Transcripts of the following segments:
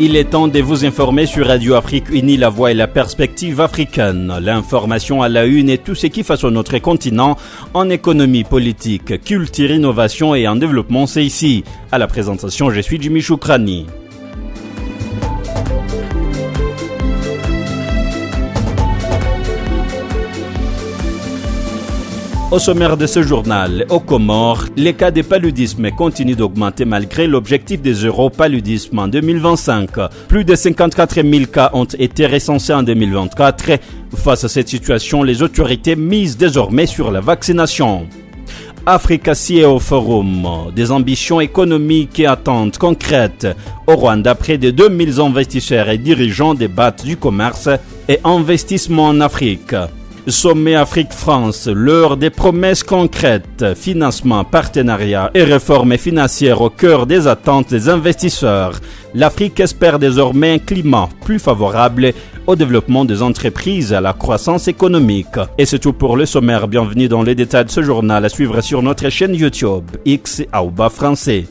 Il est temps de vous informer sur Radio Afrique Unie, la voix et la perspective africaine. L'information à la une et tout ce qui façonne notre continent en économie, politique, culture, innovation et en développement, c'est ici. À la présentation, je suis Jimmy Choukrani. Au sommaire de ce journal, aux Comores, les cas de paludisme continuent d'augmenter malgré l'objectif des Europaludisme en 2025. Plus de 54 000 cas ont été recensés en 2024. Face à cette situation, les autorités misent désormais sur la vaccination. Africa CEO Forum, des ambitions économiques et attentes concrètes. Au Rwanda, près de 2000 investisseurs et dirigeants débattent du commerce et investissement en Afrique. Sommet Afrique-France, l'heure des promesses concrètes, financement, partenariat et réformes financières au cœur des attentes des investisseurs. L'Afrique espère désormais un climat plus favorable au développement des entreprises et à la croissance économique. Et c'est tout pour le sommaire. Bienvenue dans les détails de ce journal à suivre sur notre chaîne YouTube, X Aouba Français.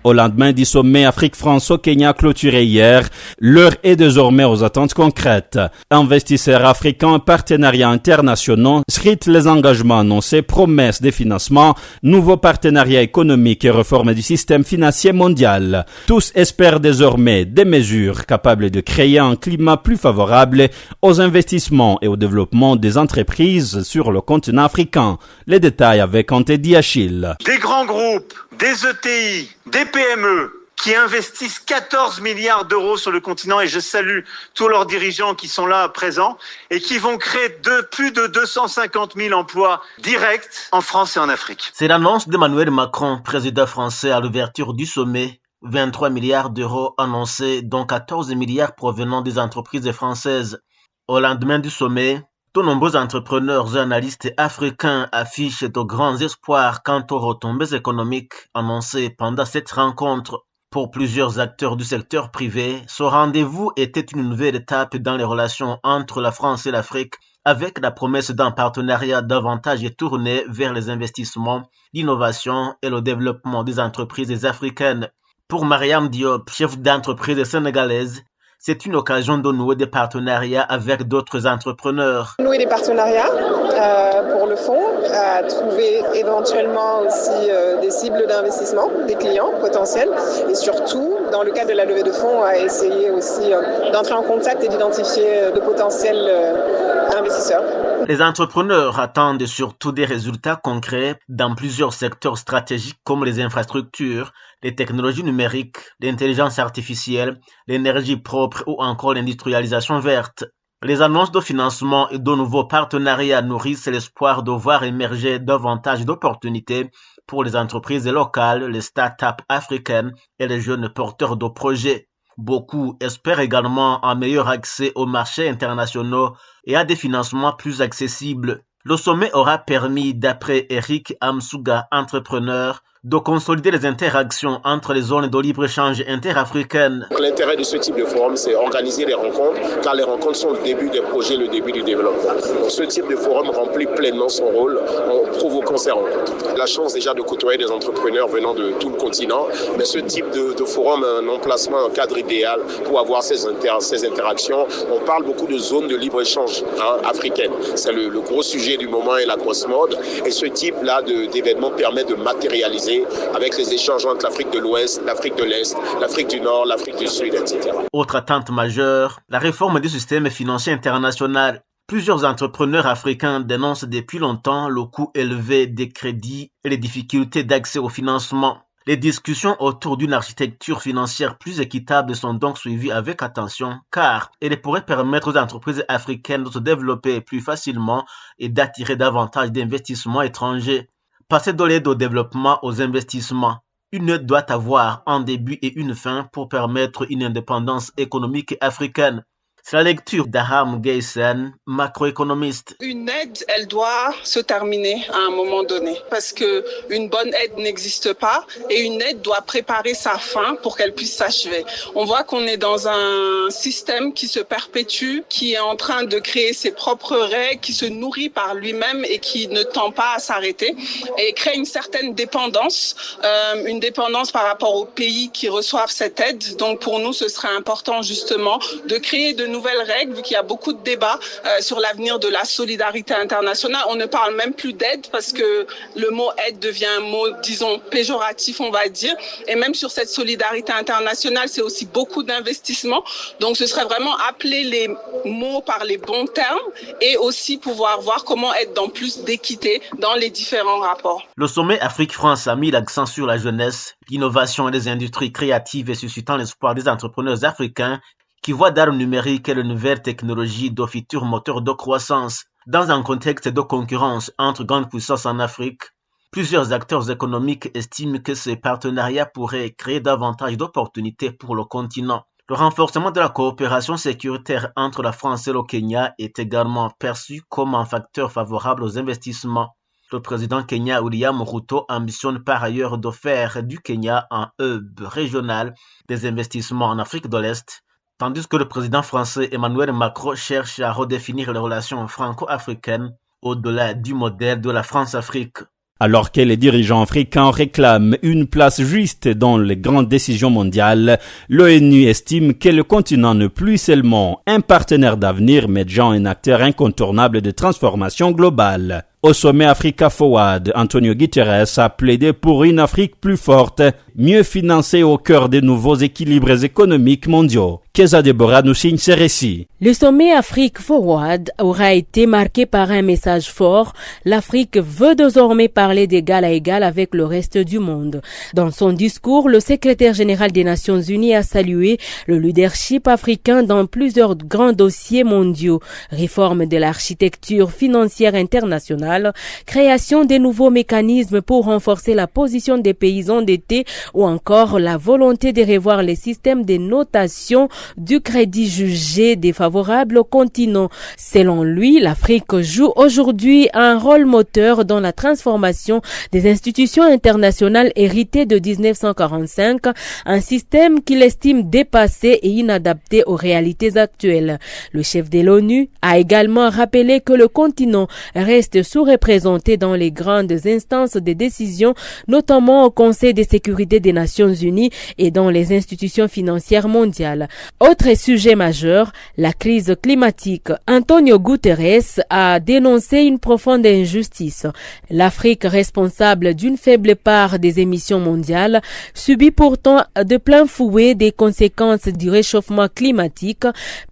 Au lendemain du sommet Afrique-France au Kenya clôturé hier, l'heure est désormais aux attentes concrètes. Investisseurs africains, partenariats internationaux, scrutent les engagements annoncés, promesses de financement, nouveaux partenariats économiques et réformes du système financier mondial. Tous espèrent désormais des mesures capables de créer un climat plus favorable aux investissements et au développement des entreprises sur le continent africain. Les détails avec Antedi Achille. Des grands groupes, des ETI, des PME qui investissent 14 milliards d'euros sur le continent, et je salue tous leurs dirigeants qui sont là présents et qui vont créer plus de 250 000 emplois directs en France et en Afrique. C'est l'annonce d'Emmanuel Macron, président français, à l'ouverture du sommet. 23 milliards d'euros annoncés, dont 14 milliards provenant des entreprises françaises. Au lendemain du sommet, de nombreux entrepreneurs et analystes africains affichent de grands espoirs quant aux retombées économiques annoncées pendant cette rencontre. Pour plusieurs acteurs du secteur privé, ce rendez-vous était une nouvelle étape dans les relations entre la France et l'Afrique, avec la promesse d'un partenariat davantage tourné vers les investissements, l'innovation et le développement des entreprises africaines. Pour Mariam Diop, chef d'entreprise sénégalaise, c'est une occasion de nouer des partenariats avec d'autres entrepreneurs. Nouer des partenariats pour le fonds, trouver éventuellement aussi des cibles d'investissement, des clients potentiels, et surtout, dans le cadre de la levée de fonds, à essayer aussi d'entrer en contact et d'identifier de potentiels investisseurs. Les entrepreneurs attendent surtout des résultats concrets dans plusieurs secteurs stratégiques comme les infrastructures, les technologies numériques, l'intelligence artificielle, l'énergie propre ou encore l'industrialisation verte. Les annonces de financement et de nouveaux partenariats nourrissent l'espoir de voir émerger davantage d'opportunités pour les entreprises locales, les start-up africaines et les jeunes porteurs de projets. Beaucoup espèrent également un meilleur accès aux marchés internationaux et à des financements plus accessibles. Le sommet aura permis, d'après Eric Amsuga, entrepreneur, de consolider les interactions entre les zones de libre-échange interafricaines. L'intérêt de ce type de forum, c'est organiser les rencontres, car les rencontres sont le début des projets, le début du développement. Donc, ce type de forum remplit pleinement son rôle en provoquant ces rencontres. La chance déjà de côtoyer des entrepreneurs venant de tout le continent, mais ce type de forum a un emplacement, un cadre idéal pour avoir ces interactions. On parle beaucoup de zones de libre-échange africaines. C'est le gros sujet du moment et la grosse mode. Et ce type-là d'événements permet de matérialiser avec les échanges entre l'Afrique de l'Ouest, l'Afrique de l'Est, l'Afrique du Nord, l'Afrique du Sud, etc. Autre attente majeure, la réforme du système financier international. Plusieurs entrepreneurs africains dénoncent depuis longtemps le coût élevé des crédits et les difficultés d'accès au financement. Les discussions autour d'une architecture financière plus équitable sont donc suivies avec attention, car elles pourraient permettre aux entreprises africaines de se développer plus facilement et d'attirer davantage d'investissements étrangers. Passer de l'aide au développement aux investissements. Une aide doit avoir un début et une fin pour permettre une indépendance économique africaine. C'est la lecture d'Aham Gaysen, macroéconomiste. Une aide, elle doit se terminer à un moment donné parce que une bonne aide n'existe pas et une aide doit préparer sa fin pour qu'elle puisse s'achever. On voit qu'on est dans un système qui se perpétue, qui est en train de créer ses propres règles, qui se nourrit par lui-même et qui ne tend pas à s'arrêter et crée une certaine dépendance, par rapport aux pays qui reçoivent cette aide. Donc pour nous, ce serait important justement de créer de nouvelles règles, vu qu'il y a beaucoup de débats sur l'avenir de la solidarité internationale. On ne parle même plus d'aide parce que le mot aide devient un mot, disons, péjoratif, on va dire. Et même sur cette solidarité internationale, c'est aussi beaucoup d'investissement. Donc ce serait vraiment appeler les mots par les bons termes et aussi pouvoir voir comment être dans plus d'équité dans les différents rapports. Le sommet Afrique-France a mis l'accent sur la jeunesse, l'innovation et les industries créatives et suscitant l'espoir des entrepreneurs africains qui voient dans le numérique et les nouvelles technologies de futurs moteurs de croissance. Dans un contexte de concurrence entre grandes puissances en Afrique, plusieurs acteurs économiques estiment que ces partenariats pourraient créer davantage d'opportunités pour le continent. Le renforcement de la coopération sécuritaire entre la France et le Kenya est également perçu comme un facteur favorable aux investissements. Le président Kenya William Ruto ambitionne par ailleurs de faire du Kenya un hub régional des investissements en Afrique de l'Est, tandis que le président français Emmanuel Macron cherche à redéfinir les relations franco-africaines au-delà du modèle de la France-Afrique. Alors que les dirigeants africains réclament une place juste dans les grandes décisions mondiales, l'ONU estime que le continent n'est plus seulement un partenaire d'avenir, mais déjà un acteur incontournable de transformation globale. Au sommet Africa Forward, Antonio Guterres a plaidé pour une Afrique plus forte, mieux financée au cœur des nouveaux équilibres économiques mondiaux. Keza Deborah nous signe ces récits. Le sommet Afrique Forward aura été marqué par un message fort. L'Afrique veut désormais parler d'égal à égal avec le reste du monde. Dans son discours, le secrétaire général des Nations Unies a salué le leadership africain dans plusieurs grands dossiers mondiaux. Réforme de l'architecture financière internationale, création des nouveaux mécanismes pour renforcer la position des pays endettés ou encore la volonté de revoir les systèmes de notation du crédit jugé défavorable au continent. Selon lui, l'Afrique joue aujourd'hui un rôle moteur dans la transformation des institutions internationales héritées de 1945, un système qu'il estime dépassé et inadapté aux réalités actuelles. Le chef de l'ONU a également rappelé que le continent reste sous-représenté dans les grandes instances de décision, notamment au Conseil de sécurité des Nations Unies et dans les institutions financières mondiales. Autre sujet majeur, la crise climatique. Antonio Guterres a dénoncé une profonde injustice. L'Afrique, responsable d'une faible part des émissions mondiales, subit pourtant de plein fouet des conséquences du réchauffement climatique,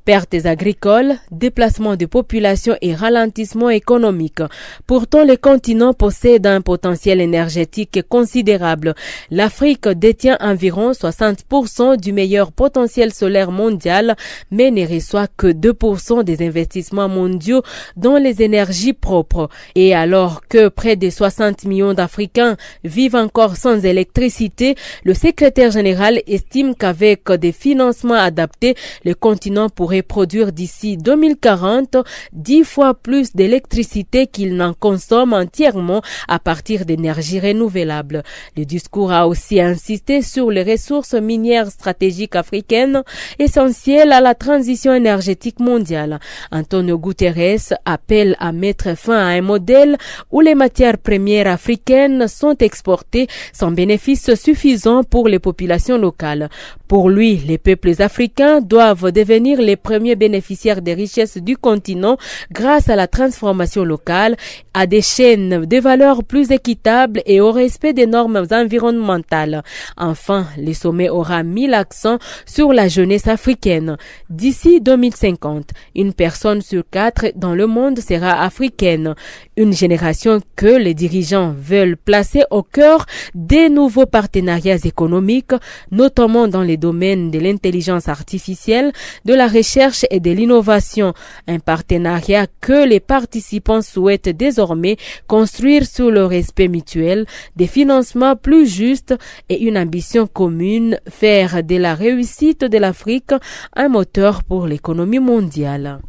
pertes agricoles, déplacement de population et ralentissement économique. Pourtant, le continent possède un potentiel énergétique considérable. L'Afrique détient environ 60% du meilleur potentiel solaire mondial, mais ne reçoit que 2% des investissements mondiaux dans les énergies propres. Et alors que près de 60 millions d'Africains vivent encore sans électricité, le secrétaire général estime qu'avec des financements adaptés, le continent pourrait produire d'ici 2040 10 fois plus d'électricité qu'il n'en consomme entièrement à partir d'énergies renouvelables. Le discours a aussi insisté sur les ressources minières stratégiques africaines essentielles à la transition énergétique mondiale. Antonio Guterres appelle à mettre fin à un modèle où les matières premières africaines sont exportées sans bénéfice suffisant pour les populations locales. Pour lui, les peuples africains doivent devenir les premiers bénéficiaires des richesses du continent grâce à la transformation locale, à des chaînes de valeur plus équitables et au respect des normes environnementales. Enfin, le sommet aura mis l'accent sur la jeunesse africaine. D'ici 2050, une personne sur 4 dans le monde sera africaine. Une génération que les dirigeants veulent placer au cœur des nouveaux partenariats économiques, notamment dans les domaines de l'intelligence artificielle, de la recherche et de l'innovation. Un partenariat que les participants souhaitent désormais construire sous le respect mutuel, des financements plus justes et une ambition commune, faire de la réussite de l'Afrique un moteur pour l'économie mondiale.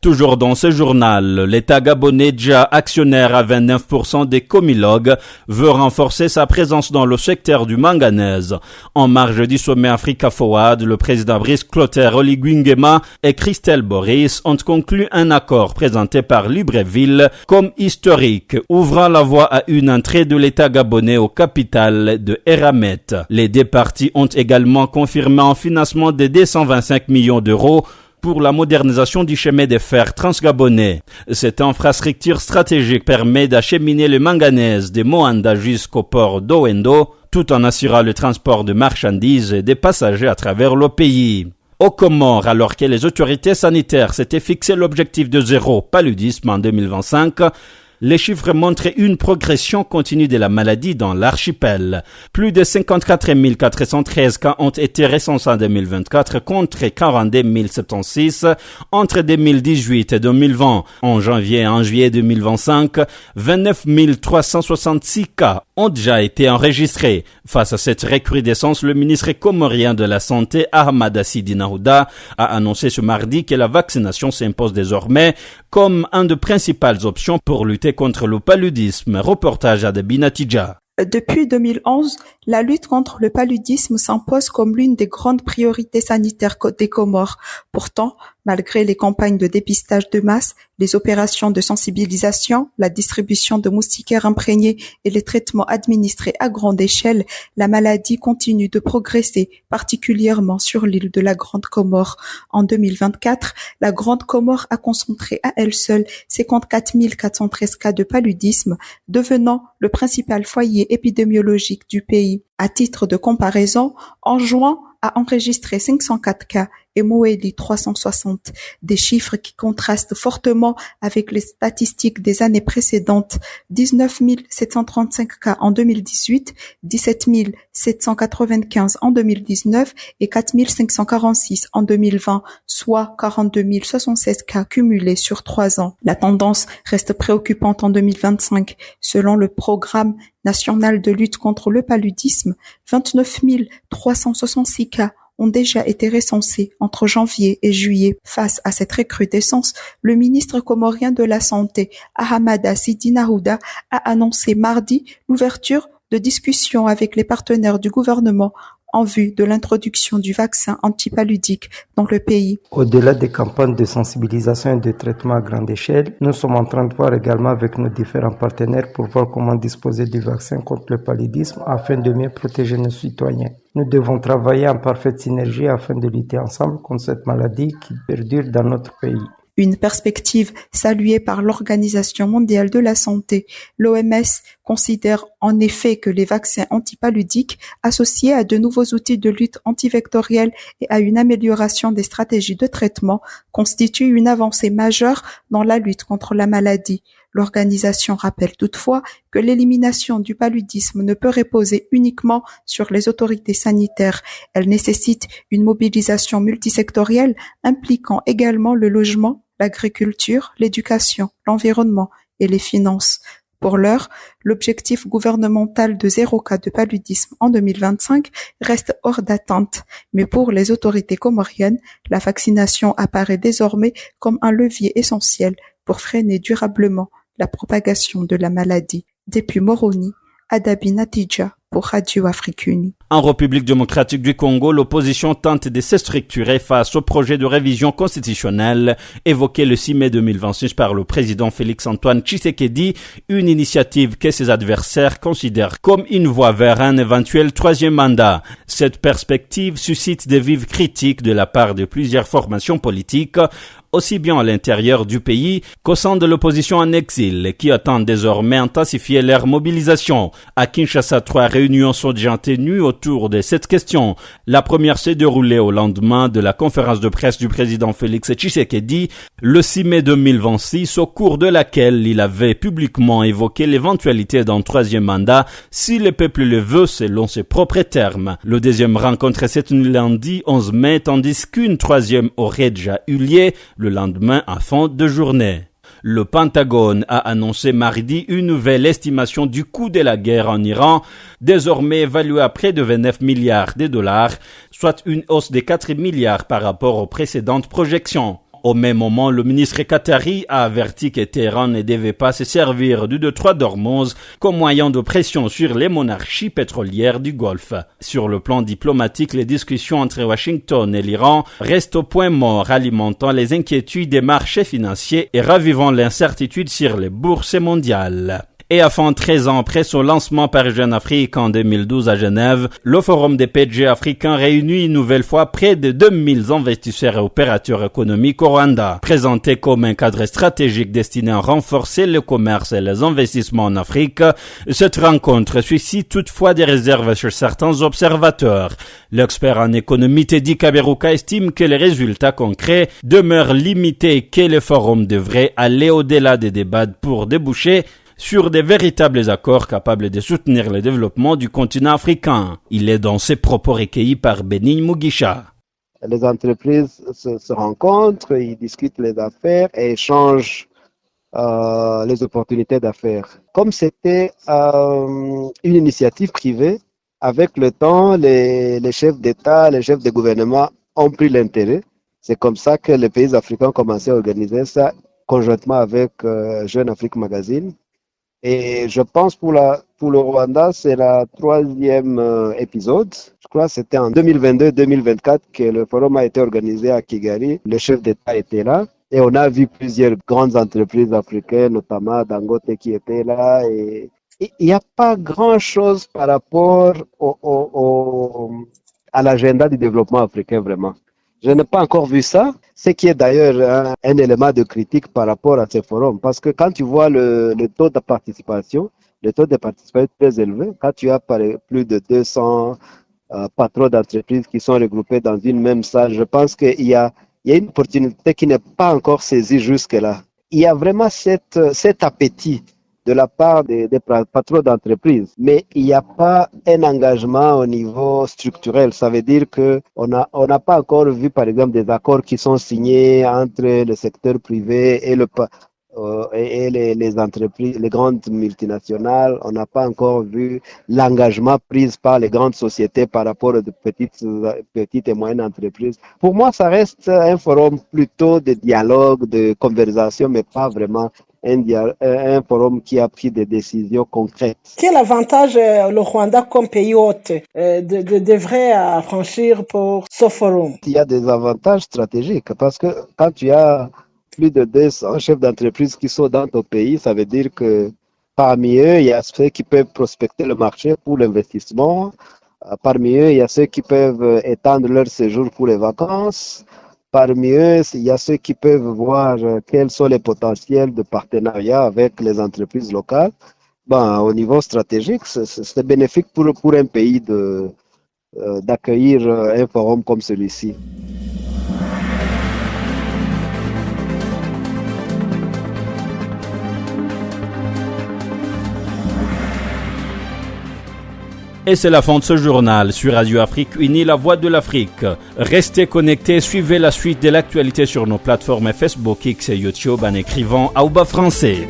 Toujours dans ce journal, l'État gabonais, déjà actionnaire à 29% des Comilogues, veut renforcer sa présence dans le secteur du manganèse. En marge du sommet Africa Forward, le président Brice Clotaire Oligui Nguema et Christelle Boris ont conclu un accord présenté par Libreville comme historique, ouvrant la voie à une entrée de l'État gabonais au capital de Eramet. Les deux parties ont également confirmé un financement de 225 millions d'euros pour la modernisation du chemin de fer transgabonais. Cette infrastructure stratégique permet d'acheminer le manganèse de Moanda jusqu'au port d'Owendo, tout en assurant le transport de marchandises et des passagers à travers le pays. Aux Comores, alors que les autorités sanitaires s'étaient fixé l'objectif de zéro paludisme en 2025, les chiffres montrent une progression continue de la maladie dans l'archipel. Plus de 54 413 cas ont été recensés en 2024 contre 42 076 entre 2018 et 2020. En janvier et en juillet 2025, 29 366 cas ont déjà été enregistrés. Face à cette recrudescence, le ministre comorien de la Santé, Ahmad Sidi Nahouda, a annoncé ce mardi que la vaccination s'impose désormais comme une des principales options pour lutter contre le paludisme. Reportage à Binatidja. Depuis 2011, la lutte contre le paludisme s'impose comme l'une des grandes priorités sanitaires des Comores. Pourtant, malgré les campagnes de dépistage de masse, les opérations de sensibilisation, la distribution de moustiquaires imprégnés et les traitements administrés à grande échelle, la maladie continue de progresser, particulièrement sur l'île de la Grande Comore. En 2024, la Grande Comore a concentré à elle seule 54 413 cas de paludisme, devenant le principal foyer épidémiologique du pays. À titre de comparaison, en juin, a enregistré 504 cas et Moélie 360, des chiffres qui contrastent fortement avec les statistiques des années précédentes. 19 735 cas en 2018, 17 795 en 2019 et 4 546 en 2020, soit 42 076 cas cumulés sur 3 ans. La tendance reste préoccupante en 2025. Selon le programme national de lutte contre le paludisme, 29 366 cas ont déjà été recensés entre janvier et juillet. Face à cette recrudescence, le ministre comorien de la Santé, Ahmad Sidi Nahouda, a annoncé mardi l'ouverture de discussions avec les partenaires du gouvernement en vue de l'introduction du vaccin antipaludique dans le pays. Au-delà des campagnes de sensibilisation et de traitement à grande échelle, nous sommes en train de voir également avec nos différents partenaires pour voir comment disposer du vaccin contre le paludisme afin de mieux protéger nos citoyens. Nous devons travailler en parfaite synergie afin de lutter ensemble contre cette maladie qui perdure dans notre pays. Une perspective saluée par l'Organisation mondiale de la santé. L'OMS considère en effet que les vaccins antipaludiques associés à de nouveaux outils de lutte antivectorielle et à une amélioration des stratégies de traitement constituent une avancée majeure dans la lutte contre la maladie. L'organisation rappelle toutefois que l'élimination du paludisme ne peut reposer uniquement sur les autorités sanitaires. Elle nécessite une mobilisation multisectorielle impliquant également le logement, l'agriculture, l'éducation, l'environnement et les finances. Pour l'heure, l'objectif gouvernemental de 0 cas de paludisme en 2025 reste hors d'atteinte. Mais pour les autorités comoriennes, la vaccination apparaît désormais comme un levier essentiel pour freiner durablement la propagation de la maladie. Depuis Moroni, Adabi Natidja pour Radio Afrique Unie. En République démocratique du Congo, l'opposition tente de se structurer face au projet de révision constitutionnelle évoqué le 6 mai 2026 par le président Félix-Antoine Tshisekedi, une initiative que ses adversaires considèrent comme une voie vers un éventuel troisième mandat. Cette perspective suscite des vives critiques de la part de plusieurs formations politiques, aussi bien à l'intérieur du pays qu'au sein de l'opposition en exil, qui attendent désormais intensifier leur mobilisation. À Kinshasa, 3 réunions sont déjà tenues autour de cette question. La première s'est déroulée au lendemain de la conférence de presse du président Félix Tshisekedi, le 6 mai 2026, au cours de laquelle il avait publiquement évoqué l'éventualité d'un troisième mandat si le peuple le veut selon ses propres termes. Le deuxième rencontre s'est tenue lundi 11 mai, tandis qu'une troisième aurait déjà eu lieu le lendemain à fin de journée. Le Pentagone a annoncé mardi une nouvelle estimation du coût de la guerre en Iran, désormais évalué à près de 29 milliards de dollars, soit une hausse de 4 milliards par rapport aux précédentes projections. Au même moment, le ministre qatari a averti que Téhéran ne devait pas se servir du détroit d'Ormuz comme moyen de pression sur les monarchies pétrolières du Golfe. Sur le plan diplomatique, les discussions entre Washington et l'Iran restent au point mort, alimentant les inquiétudes des marchés financiers et ravivant l'incertitude sur les bourses mondiales. Et à fond 13 ans après son lancement par Jeune Afrique en 2012 à Genève, le Forum des PG africains réunit une nouvelle fois près de 2000 investisseurs et opérateurs économiques au Rwanda. Présenté comme un cadre stratégique destiné à renforcer le commerce et les investissements en Afrique, cette rencontre suscite toutefois des réserves chez certains observateurs. L'expert en économie Teddy Kaberuka estime que les résultats concrets demeurent limités et que le Forum devrait aller au-delà des débats pour déboucher sur des véritables accords capables de soutenir le développement du continent africain. Il est dans ses propos recueillis par Bénigne Mugisha. Les entreprises se rencontrent, ils discutent les affaires et échangent les opportunités d'affaires. Comme c'était une initiative privée, avec le temps, les chefs d'État, les chefs de gouvernement ont pris l'intérêt. C'est comme ça que les pays africains ont commencé à organiser ça conjointement avec Jeune Afrique Magazine. Et je pense pour le Rwanda, c'est la 3e épisode. Je crois que c'était en 2022-2024 que le forum a été organisé à Kigali. Le chef d'État était là. Et on a vu plusieurs grandes entreprises africaines, notamment Dangote qui était là. Et il n'y a pas grand-chose par rapport à l'agenda du développement africain, vraiment. Je n'ai pas encore vu ça, ce qui est d'ailleurs un élément de critique par rapport à ces forums. Parce que quand tu vois le taux de participation, est très élevé. Quand tu as plus de 200 patrons d'entreprises qui sont regroupés dans une même salle, je pense qu'il y a une opportunité qui n'est pas encore saisie jusque-là. Il y a vraiment cet appétit de la part des patrons d'entreprise, mais il n'y a pas un engagement au niveau structurel. Ça veut dire qu'on n'a pas encore vu, par exemple, des accords qui sont signés entre le secteur privé et les entreprises, les grandes multinationales. On n'a pas encore vu l'engagement pris par les grandes sociétés par rapport aux petites et moyennes entreprises. Pour moi, ça reste un forum plutôt de dialogue, de conversation, mais pas vraiment un forum qui a pris des décisions concrètes. Quel avantage le Rwanda comme pays hôte devrait franchir pour ce forum? Il y a des avantages stratégiques parce que quand tu as plus de 200 chefs d'entreprise qui sont dans ton pays, ça veut dire que parmi eux, il y a ceux qui peuvent prospecter le marché pour l'investissement. Parmi eux, il y a ceux qui peuvent étendre leur séjour pour les vacances. Parmi eux, il y a ceux qui peuvent voir quels sont les potentiels de partenariat avec les entreprises locales. Au niveau stratégique, c'est bénéfique pour un pays d'accueillir un forum comme celui-ci. Et c'est la fin de ce journal sur Radio Afrique Unie, la voix de l'Afrique. Restez connectés, suivez la suite de l'actualité sur nos plateformes Facebook, X et YouTube en écrivant Aouba Français.